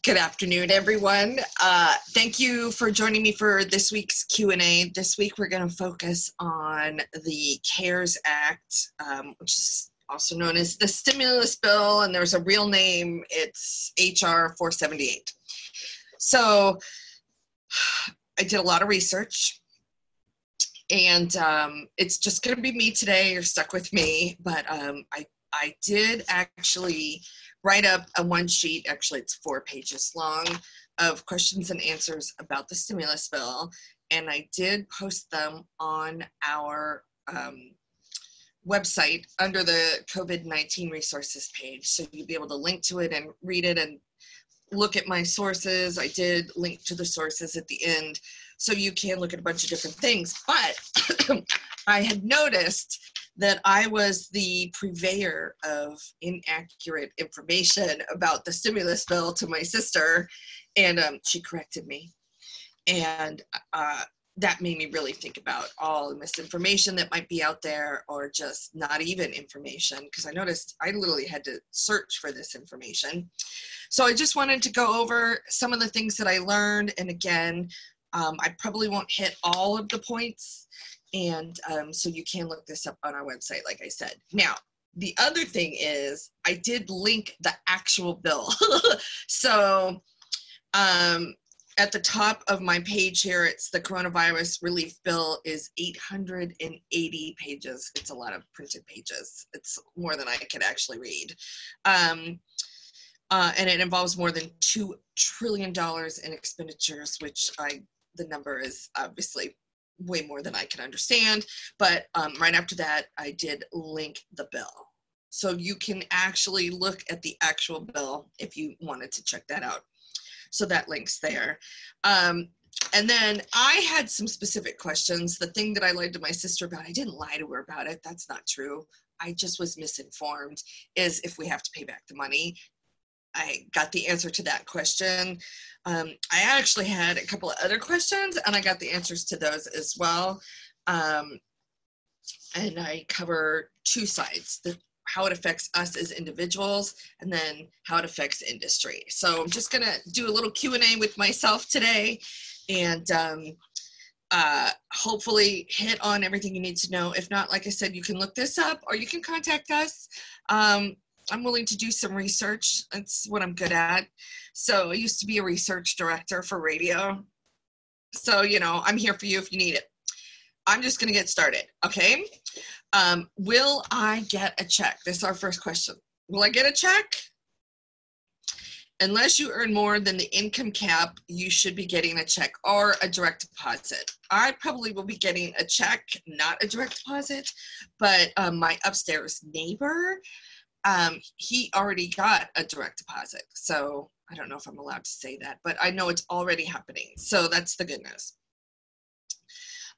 Good afternoon, everyone. Thank you for joining me for this week's Q&A. This week, we're going to focus on the CARES Act, which is also known as the stimulus bill, and there's a real name. It's HR 478. So I did a lot of research, and it's just going to be me today. You're stuck with me, but I did actually write up a one sheet, actually it's 4 pages long, of questions and answers about the stimulus bill, and I did post them on our website under the COVID-19 resources page, so you'll be able to link to it and read it and look at my sources. I did link to the sources at the end, so you can look at a bunch of different things, but I had noticed that I was the purveyor of inaccurate information about the stimulus bill to my sister, and she corrected me. And that made me really think about all the misinformation that might be out there, or just not even information, because I noticed I literally had to search for this information. So I just wanted to go over some of the things that I learned, and again, I probably won't hit all of the points, and so you can look this up on our website, like I said. Now, the other thing is I did link the actual bill. So at the top of my page here, it's the coronavirus relief bill is 880 pages. It's a lot of printed pages. It's more than I could actually read. And it involves more than $2 trillion in expenditures, which the number is obviously way more than I can understand, but right after that, I did link the bill. So you can actually look at the actual bill if you wanted to check that out. So that link's there. And then I had some specific questions. The thing that I lied to my sister about, I didn't lie to her about it. That's not true. I just was misinformed, is if we have to pay back the money. I got the answer to that question. I actually had a couple of other questions, and I got the answers to those as well. And I cover 2 sides, how it affects us as individuals, and then how it affects industry. So I'm just gonna do a little Q&A with myself today, and hopefully hit on everything you need to know. If not, like I said, you can look this up, or you can contact us. I'm willing to do some research. That's what I'm good at. So I used to be a research director for radio. So, you know, I'm here for you if you need it. I'm just going to get started, okay? Will I get a check? This is our first question. Will I get a check? Unless you earn more than the income cap, you should be getting a check or a direct deposit. I probably will be getting a check, not a direct deposit, but my upstairs neighbor, he already got a direct deposit. So I don't know if I'm allowed to say that, but I know it's already happening. So that's the good news.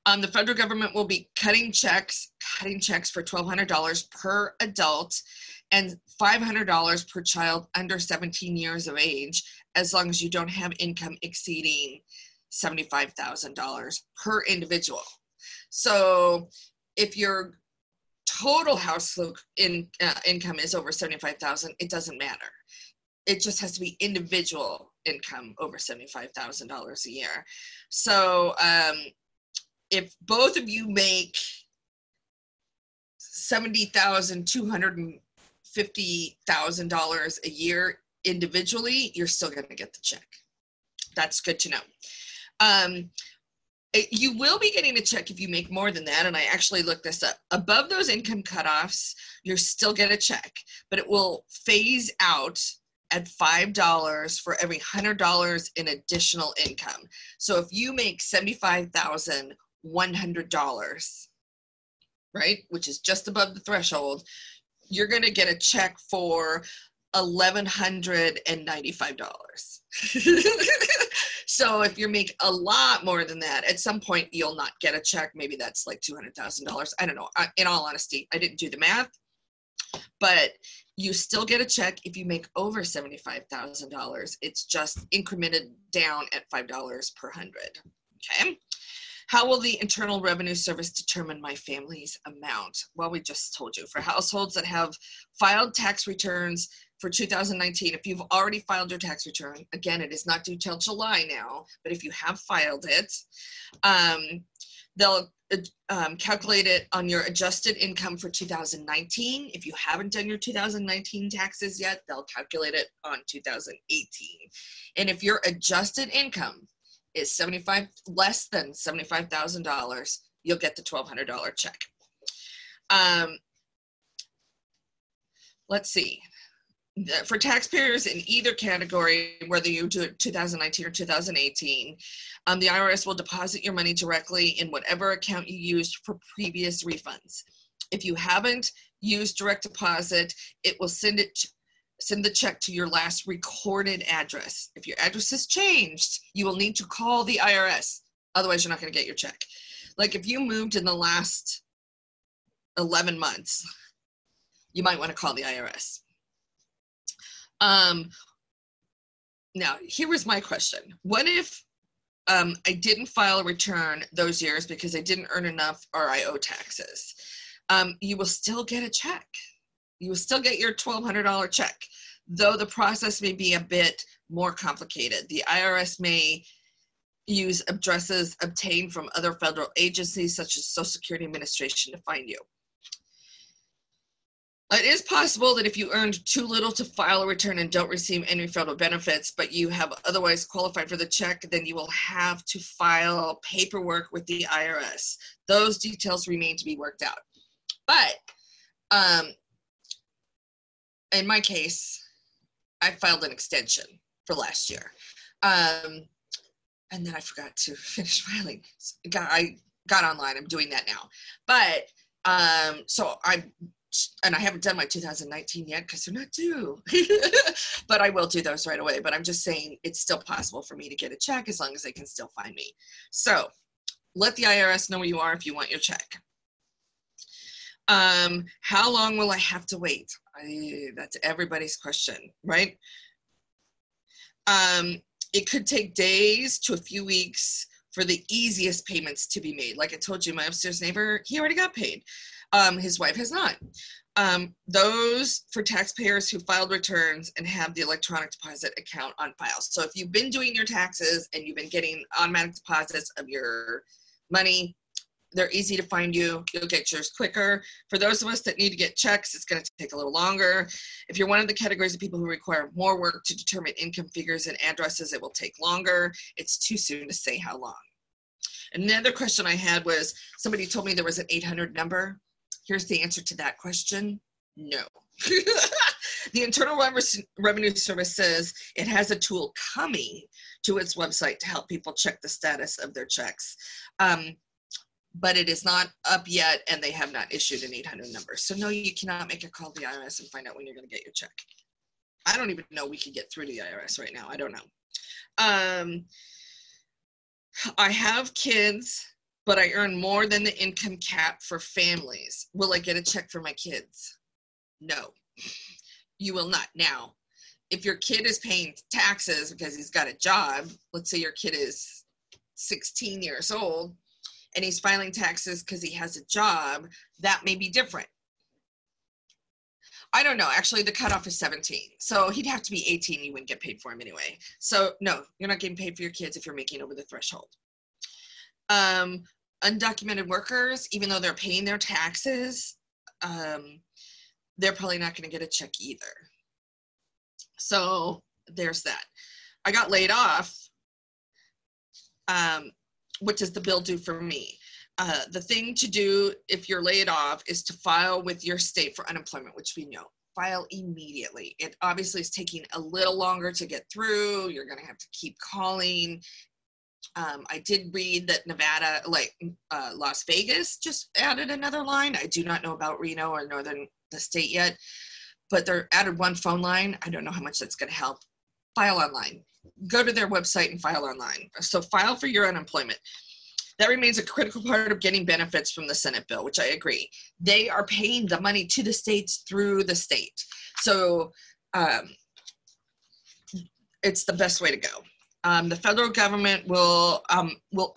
The federal government will be cutting checks for $1,200 per adult and $500 per child under 17 years of age, as long as you don't have income exceeding $75,000 per individual. So if your total household income is over $75,000, it doesn't matter. It just has to be individual income over $75,000 a year. So if both of you make $70,250,000 a year individually, you're still going to get the check. That's good to know. You will be getting a check if you make more than that, and I actually looked this up. Above those income cutoffs, you'll still get a check, but it will phase out at $5 for every $100 in additional income. So if you make $75,100, right, which is just above the threshold, you're going to get a check for $1,195. So if you make a lot more than that, at some point you'll not get a check. Maybe that's like $200,000. I don't know. In all honesty, I didn't do the math, but you still get a check if you make over $75,000. It's just incremented down at $5 per 100. Okay. How will the Internal Revenue Service determine my family's amount? Well, we just told you. For households that have filed tax returns for 2019, if you've already filed your tax return, again, it is not due till July now, but if you have filed it, they'll calculate it on your adjusted income for 2019. If you haven't done your 2019 taxes yet, they'll calculate it on 2018. And if your adjusted income is less than $75,000, you'll get the $1,200 check. Let's see. For taxpayers in either category, whether you do it 2019 or 2018, the IRS will deposit your money directly in whatever account you used for previous refunds. If you haven't used direct deposit, it will send the check to your last recorded address. If your address has changed, you will need to call the IRS. Otherwise, you're not going to get your check. Like if you moved in the last 11 months, you might want to call the IRS. Now, here was my question. What if I didn't file a return those years because I didn't earn enough or I owe taxes? You will still get a check. You will still get your $1,200 check, though the process may be a bit more complicated. The IRS may use addresses obtained from other federal agencies such as Social Security Administration to find you. It is possible that if you earned too little to file a return and don't receive any federal benefits, but you have otherwise qualified for the check, then you will have to file paperwork with the IRS. Those details remain to be worked out. But in my case, I filed an extension for last year. And then I forgot to finish filing. I got online, I'm doing that now. But and I haven't done my 2019 yet because they're not due, but I will do those right away. But I'm just saying it's still possible for me to get a check as long as they can still find me. So let the IRS know where you are if you want your check. How long will I have to wait? That's everybody's question, right? It could take days to a few weeks for the easiest payments to be made. Like I told you, my upstairs neighbor, he already got paid. His wife has not. Those for taxpayers who filed returns and have the electronic deposit account on file. So if you've been doing your taxes and you've been getting automatic deposits of your money, they're easy to find you. You'll get yours quicker. For those of us that need to get checks, it's going to take a little longer. If you're one of the categories of people who require more work to determine income figures and addresses, it will take longer. It's too soon to say how long. Another question I had was, somebody told me there was an 800 number. Here's the answer to that question. No. The Internal Revenue Service says it has a tool coming to its website to help people check the status of their checks. But it is not up yet, and they have not issued an 800 number. So no, you cannot make a call to the IRS and find out when you're going to get your check. I don't even know we can get through to the IRS right now. I don't know. I have kids, but I earn more than the income cap for families. Will I get a check for my kids? No, you will not. Now, if your kid is paying taxes because he's got a job, let's say your kid is 16 years old and he's filing taxes because he has a job, that may be different. I don't know. Actually, the cutoff is 17. So he'd have to be 18. You wouldn't get paid for him anyway. So no, you're not getting paid for your kids if you're making over the threshold. Undocumented workers, even though they're paying their taxes, they're probably not going to get a check either. So there's that. I got laid off. What does the bill do for me? The thing to do if you're laid off is to file with your state for unemployment, which we know. File immediately. It obviously is taking a little longer to get through. You're going to have to keep calling. I did read that Nevada, Las Vegas, just added another line. I do not know about Reno or the state yet, but they're added one phone line. I don't know how much that's going to help. File online. Go to their website and file online. So file for your unemployment. That remains a critical part of getting benefits from the Senate bill, which I agree. They are paying the money to the states through the state. So it's the best way to go. The federal government will,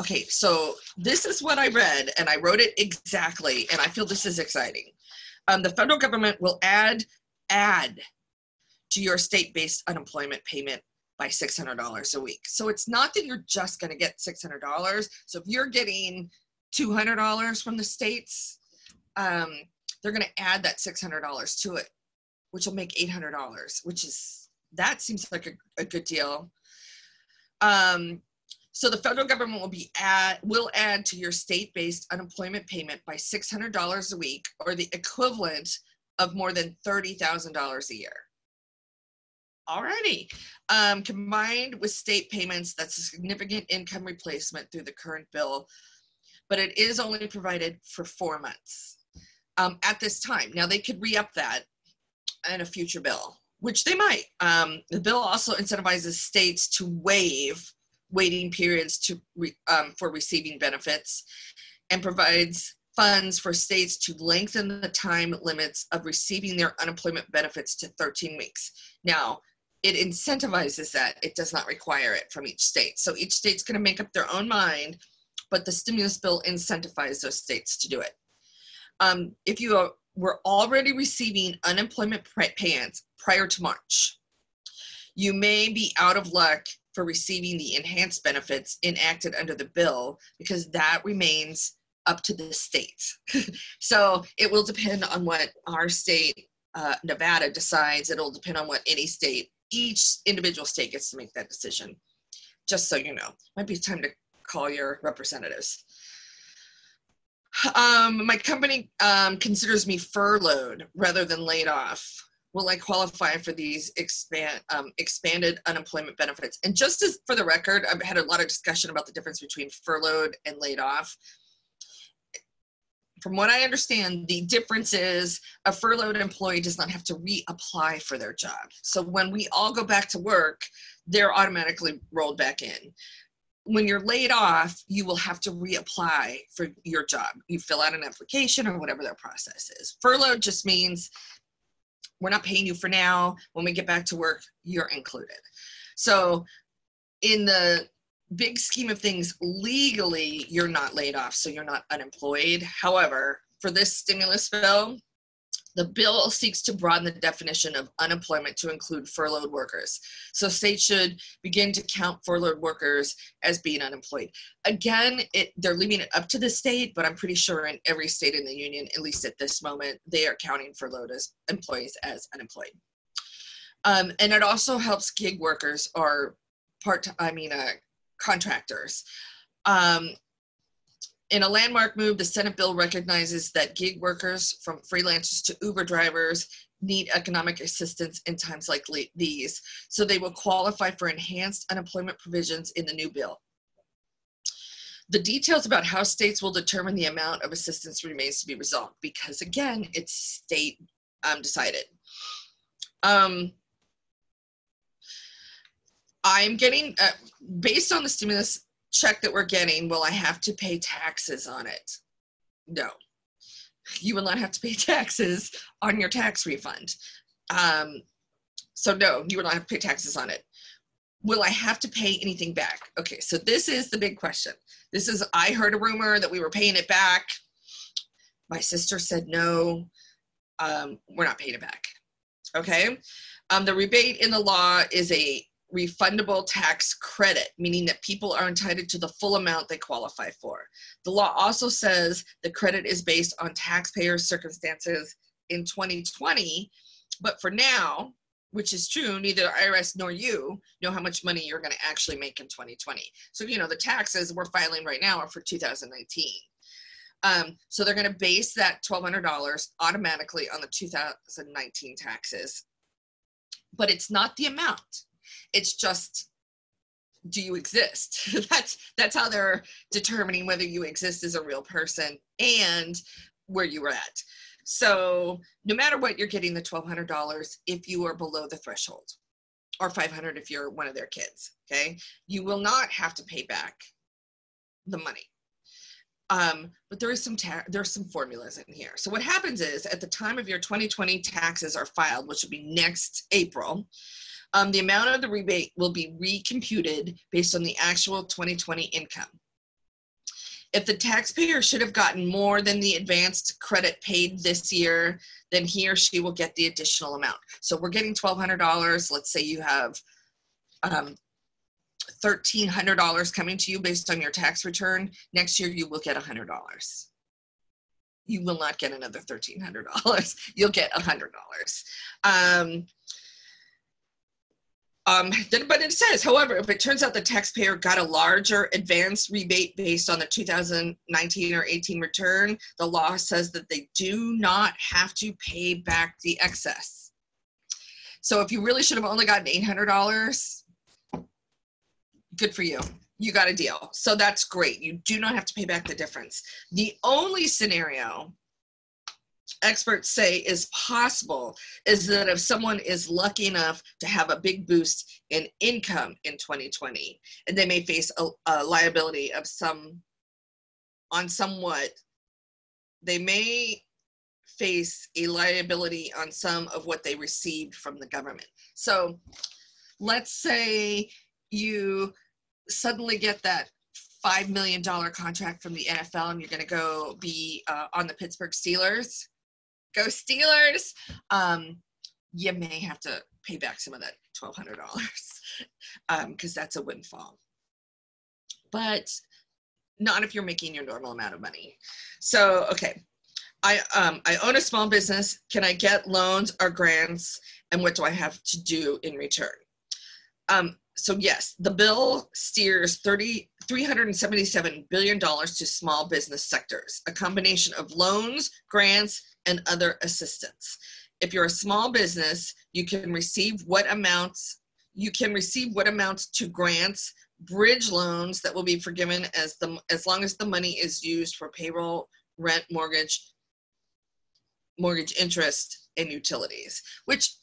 okay, so this is what I read, and I wrote it exactly, and I feel this is exciting. The federal government will add to your state-based unemployment payment by $600 a week. So it's not that you're just going to get $600. So if you're getting $200 from the states, they're going to add that $600 to it, which will make $800, that seems like a good deal. So the federal government will add to your state-based unemployment payment by $600 a week, or the equivalent of more than $30,000 a year. Alrighty. Combined with state payments, that's a significant income replacement through the current bill, but it is only provided for 4 months at this time. Now they could re-up that in a future bill, which they might. The bill also incentivizes states to waive waiting periods for receiving benefits, and provides funds for states to lengthen the time limits of receiving their unemployment benefits to 13 weeks. Now, it incentivizes that. It does not require it from each state. So each state's going to make up their own mind, but the stimulus bill incentivizes those states to do it. If you were already receiving unemployment payments prior to March, you may be out of luck for receiving the enhanced benefits enacted under the bill, because that remains up to the state. So it will depend on what our state, Nevada, decides. It'll depend on what each individual state gets to make that decision. Just so you know, might be time to call your representatives. My company considers me furloughed rather than laid off. Will I qualify for these expanded unemployment benefits? And just as for the record, I've had a lot of discussion about the difference between furloughed and laid off. From what I understand, the difference is a furloughed employee does not have to reapply for their job. So when we all go back to work, they're automatically rolled back in. When you're laid off, you will have to reapply for your job. You fill out an application or whatever their process is. Furloughed just means we're not paying you for now. When we get back to work, you're included. So in the big scheme of things, legally, you're not laid off, so you're not unemployed. However, for this stimulus bill, the bill seeks to broaden the definition of unemployment to include furloughed workers. So states should begin to count furloughed workers as being unemployed. Again, they're leaving it up to the state, but I'm pretty sure in every state in the union, at least at this moment, they are counting furloughed employees as unemployed. And it also helps gig workers or contractors. In a landmark move, the Senate bill recognizes that gig workers, from freelancers to Uber drivers, need economic assistance in times like these, so they will qualify for enhanced unemployment provisions in the new bill. The details about how states will determine the amount of assistance remains to be resolved, because again, it's state decided. I'm getting, based on the stimulus check that we're getting, will I have to pay taxes on it? No, you will not have to pay taxes on your tax refund. So no, you will not have to pay taxes on it. Will I have to pay anything back? Okay, so this is the big question. I heard a rumor that we were paying it back. My sister said no, we're not paying it back. Okay, the rebate in the law is a refundable tax credit, meaning that people are entitled to the full amount they qualify for. The law also says the credit is based on taxpayers' circumstances in 2020, but for now, which is true, neither the IRS nor you know how much money you're going to actually make in 2020. So, the taxes we're filing right now are for 2019. So they're going to base that $1,200 automatically on the 2019 taxes, but it's not the amount. It's just, do you exist? That's how they're determining whether you exist as a real person and where you were at. So no matter what, you're getting the $1,200 if you are below the threshold, or $500 if you're one of their kids, okay? You will not have to pay back the money. But there are some formulas in here. So what happens is, at the time of your 2020 taxes are filed, which will be next April, The amount of the rebate will be recomputed based on the actual 2020 income. If the taxpayer should have gotten more than the advanced credit paid this year, then he or she will get the additional amount. So we're getting $1,200. Let's say you have $1,300 coming to you based on your tax return. Next year, you will get $100. You will not get another $1,300. You'll get $100. But it says, however, if it turns out the taxpayer got a larger advance rebate based on the 2019 or 18 return, the law says that they do not have to pay back the excess. So if you really should have only gotten $800, good for you. You got a deal. So that's great. You do not have to pay back the difference. The only scenario experts say is possible is that if someone is lucky enough to have a big boost in income in 2020, and they may face a liability of they may face a liability on some of what they received from the government. So let's say you suddenly get that $5 million contract from the NFL and you're going to go be on the Pittsburgh Steelers. Go Steelers. You may have to pay back some of that $1,200 because that's a windfall. But not if you're making your normal amount of money. So, okay. I own a small business. Can I get loans or grants? And what do I have to do in return? So yes, the bill steers $377 billion to small business sectors, a combination of loans, grants, and other assistance. If you're a small business, you can receive what amounts to grants, bridge loans that will be forgiven as long as the money is used for payroll, rent, mortgage interest, and utilities, which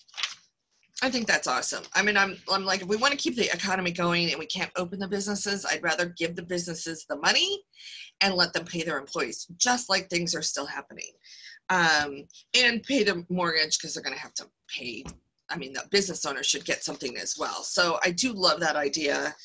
I think that's awesome. I mean, I'm like, if we want to keep the economy going and we can't open the businesses, I'd rather give the businesses the money and let them pay their employees, just like things are still happening. And pay the mortgage because they're going to have to pay. I mean, the business owner should get something as well. So I do love that idea.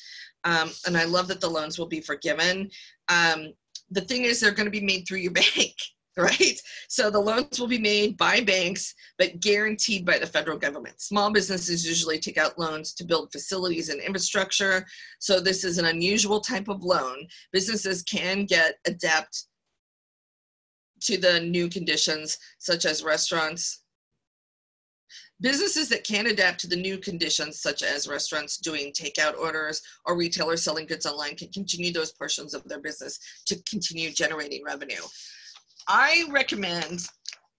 And I love that the loans will be forgiven. The thing is, they're going to be made through your bank. Right? So the loans will be made by banks, but guaranteed by the federal government. Small businesses usually take out loans to build facilities and infrastructure. So this is an unusual type of loan. Businesses can adapt to the new conditions, such as restaurants. Businesses that can adapt to the new conditions, such as restaurants doing takeout orders or retailers selling goods online, can continue those portions of their business to continue generating revenue. I recommend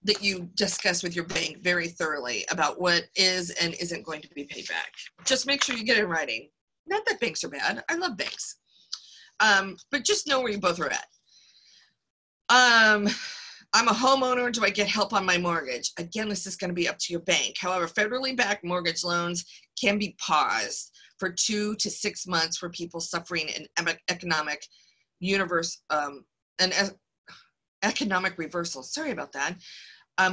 that you discuss with your bank very thoroughly about what is and isn't going to be paid back. Just make sure you get it in writing. Not that banks are bad. I love banks. But just know where you both are at. I'm a homeowner. Do I get help on my mortgage? Again, this is going to be up to your bank. However, federally backed mortgage loans can be paused for 2 to 6 months for people suffering an economic economic reversal. Sorry about that.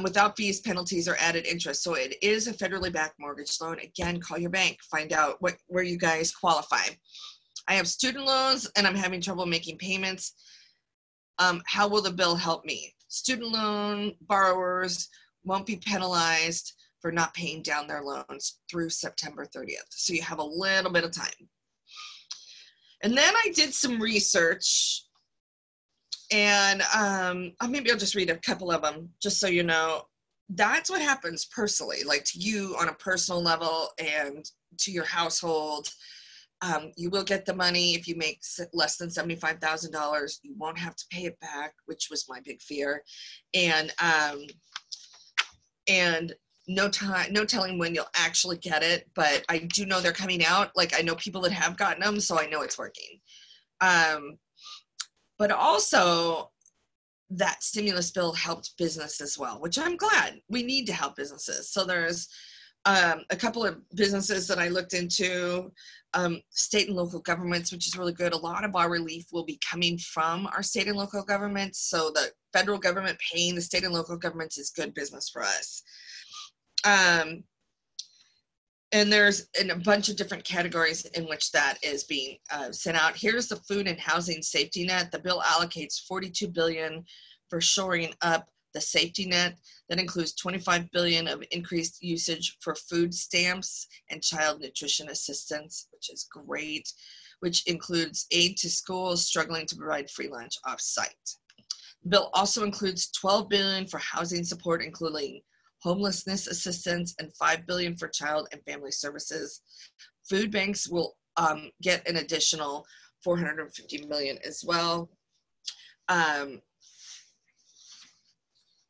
Without fees, penalties, or added interest. So it is a federally backed mortgage loan. Again, call your bank. Find out where you guys qualify. I have student loans and I'm having trouble making payments. How will the bill help me? Student loan borrowers won't be penalized for not paying down their loans through September 30th. So you have a little bit of time. And then I did some research. And maybe I'll just read a couple of them just so you know. That's what happens personally, like to you on a personal level and to your household. You will get the money if you make less than $75,000. You won't have to pay it back, which was my big fear. And no telling when you'll actually get it, but I do know they're coming out. Like I know people that have gotten them, so I know it's working. But also that stimulus bill helped business as well, which I'm glad. We need to help businesses. So there's a couple of businesses that I looked into, state and local governments, which is really good. A lot of our relief will be coming from our state and local governments. So the federal government paying the state and local governments is good business for us. And there's in a bunch of different categories in which that is being sent out. Here's the food and housing safety net. The bill allocates $42 billion for shoring up the safety net. That includes $25 billion of increased usage for food stamps and child nutrition assistance, which is great, which includes aid to schools struggling to provide free lunch off-site. The bill also includes $12 billion for housing support, including homelessness assistance, and $5 billion for child and family services. Food banks will get an additional $450 million as well.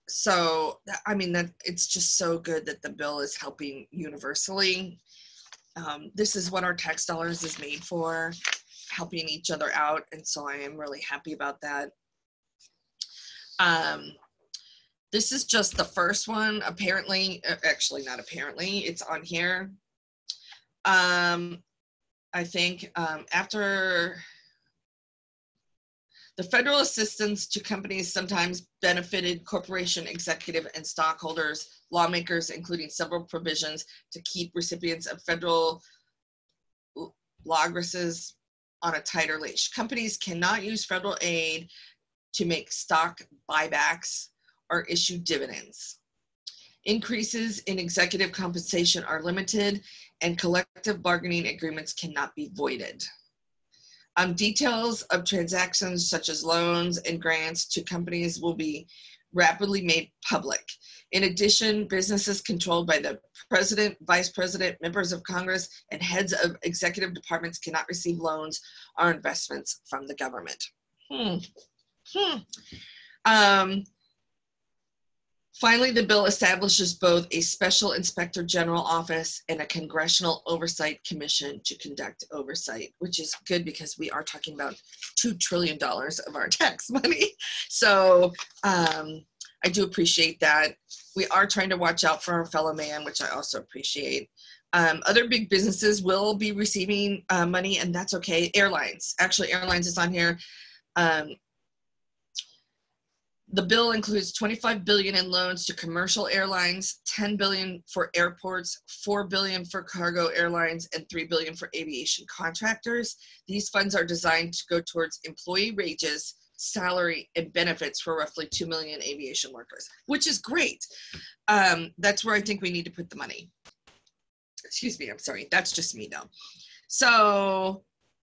So, I mean, that it's just so good that the bill is helping universally. This is what our tax dollars is made for, helping each other out. And so I am really happy about that. This is just the first one. Apparently, actually not apparently, it's on here. I think after the federal assistance to companies sometimes benefited corporation executive and stockholders, lawmakers, including several provisions to keep recipients of federal law graces on a tighter leash. Companies cannot use federal aid to make stock buybacks or issue dividends. Increases in executive compensation are limited, and collective bargaining agreements cannot be voided. Details of transactions such as loans and grants to companies will be rapidly made public. In addition, businesses controlled by the president, vice president, members of Congress, and heads of executive departments cannot receive loans or investments from the government. Finally, the bill establishes both a special inspector general office and a congressional oversight commission to conduct oversight, which is good because we are talking about $2 trillion of our tax money. So I do appreciate that. We are trying to watch out for our fellow man, which I also appreciate. Other big businesses will be receiving money, and that's okay. Airlines, actually airlines is on here. The bill includes $25 billion in loans to commercial airlines, $10 billion for airports, $4 billion for cargo airlines, and $3 billion for aviation contractors. These funds are designed to go towards employee wages, salary, and benefits for roughly 2 million aviation workers, which is great. That's where I think we need to put the money. Excuse me, I'm sorry. That's just me though. So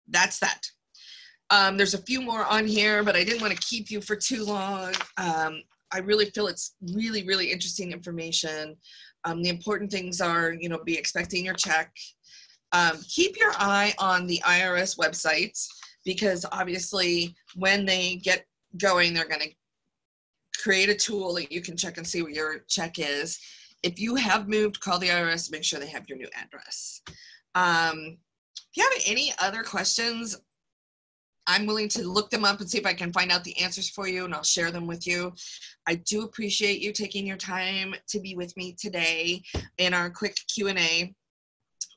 that's that. There's a few more on here, but I didn't want to keep you for too long. I really feel it's really, really interesting information. The important things are, you know, be expecting your check. Keep your eye on the IRS websites, because obviously when they get going, they're going to create a tool that you can check and see what your check is. If you have moved, call the IRS, make sure they have your new address. If you have any other questions, I'm willing to look them up and see if I can find out the answers for you, and I'll share them with you. I do appreciate you taking your time to be with me today in our quick Q&A.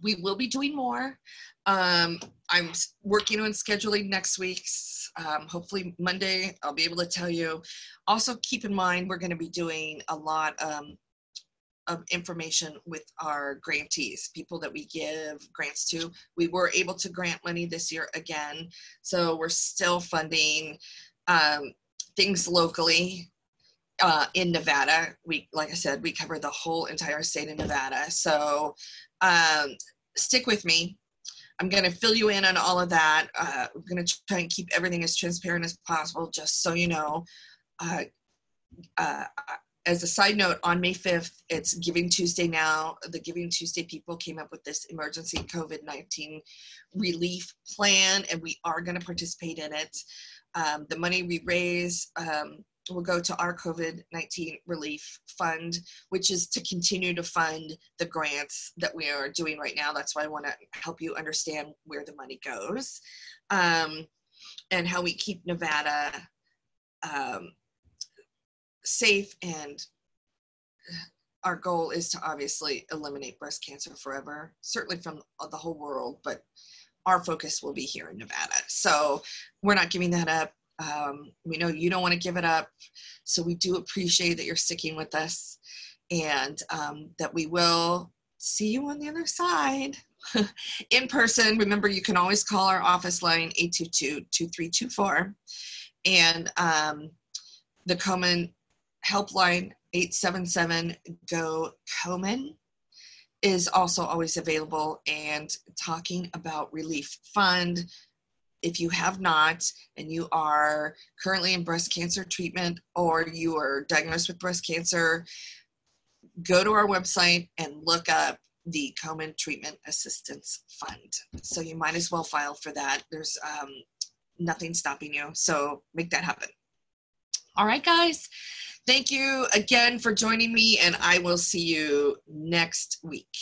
We will be doing more. I'm working on scheduling next week's. Hopefully Monday, I'll be able to tell you. Also, keep in mind, we're going to be doing a lot of information with our grantees, people that we give grants to. We were able to grant money this year again, so we're still funding things locally in Nevada. Like I said, we cover the whole entire state of Nevada, so stick with me. I'm going to fill you in on all of that. We're going to try and keep everything as transparent as possible, just so you know. As a side note, on May 5th, it's Giving Tuesday now. The Giving Tuesday people came up with this emergency COVID-19 relief plan, and we are going to participate in it. The money we raise will go to our COVID-19 relief fund, which is to continue to fund the grants that we are doing right now. That's why I want to help you understand where the money goes, and how we keep Nevada safe. And our goal is to obviously eliminate breast cancer forever, certainly from the whole world, but our focus will be here in Nevada. So we're not giving that up. We know you don't want to give it up, so we do appreciate that you're sticking with us, and that we will see you on the other side. In person, remember, you can always call our office line, 822-2324. And the Komen helpline, 877-GO-KOMEN, is also always available and talking about Relief Fund. If you have not, and you are currently in breast cancer treatment or you are diagnosed with breast cancer, go to our website and look up the Komen Treatment Assistance Fund. So you might as well file for that. There's nothing stopping you. So make that happen. All right, guys. Thank you again for joining me, and I will see you next week.